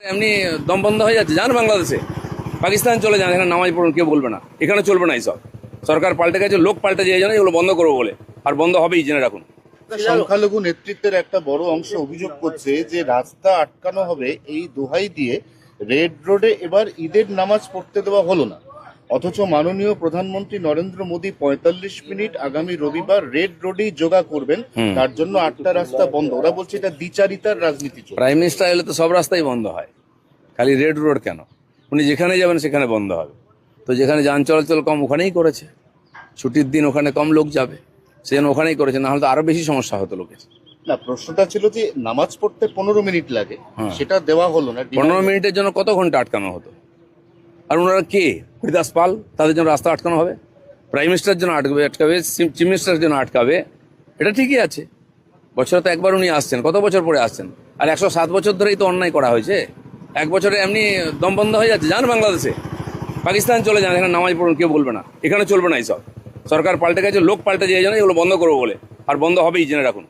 এমনি দম বন্ধ হয়ে যাচ্ছে, যান বাংলাদেশে, পাকিস্তান চলে যান, এখানে নামাজ পড়ুন, কেউ বলবে না। এখানে চলবে না এইসব। সরকার পাল্টে গেছে, লোক পাল্টে যায়, জানে এগুলো বন্ধ করবো বলে, আর বন্ধ হবেই, জেনে রাখুন। সংখ্যালঘু নেতৃত্বের একটা বড় অংশ অভিযোগ করছে যে রাস্তা আটকানো হবে এই দোহাই দিয়ে রেড রোডে এবার ঈদের নামাজ পড়তে দেওয়া হলো না, অথচ মাননীয় প্রধানমন্ত্রী নরেন্দ্র মোদী ৪৫ মিনিট আগামী রবিবার রেড রোডেই যোগা করবেন, তার জন্য ৮টা রাস্তা বন্ধ। ওরা বলছে এটা দ্বিচারিতার রাজনীতি চলছে। প্রাইম মিনিস্টার এলে তো সব রাস্তাই বন্ধ হয়, খালি রেড রোড কেন? উনি যেখানে যাবেন সেখানে বন্ধ হবে। তো যেখানে যান চলাচল কম ওখানেই করেছে, ছুটির দিন ওখানে কম লোক যাবে, সেজন্য ওখানেই করেছে, না হলে তো আরো বেশি সমস্যা হতো লোকের। না, প্রশ্নটা ছিল যে নামাজ পড়তে ১৫ মিনিট লাগে, সেটা দেওয়া হলো না। ১৫ মিনিটের জন্য কত ঘন্টা আটকানো হতো? আর ওনারা কে? হরিদাস পাল, তাদের জন্য রাস্তা আটকানো হবে? প্রাইম মিনিস্টারের জন্য আটকাবে, চিফ মিনিস্টারের জন্য আটকাবে? এটা ঠিকই আছে, বছরে তো একবার উনি আসছেন, কত বছর পরে আসছেন? আর ১০৭ বছর ধরেই তো অন্যায় করা হয়েছে। এক বছরে এমনি দম বন্ধ হয়ে যাচ্ছে, যান বাংলাদেশে, পাকিস্তান চলে যান, এখানে নামাজ পড়ুন, কেউ বলবে না। এখানে চলবে না এইসব। সরকার পাল্টে গেছে, লোক পাল্টে যায়, জানে এগুলো বন্ধ করবো বলে, আর বন্ধ হবেই, জেনে রাখুন।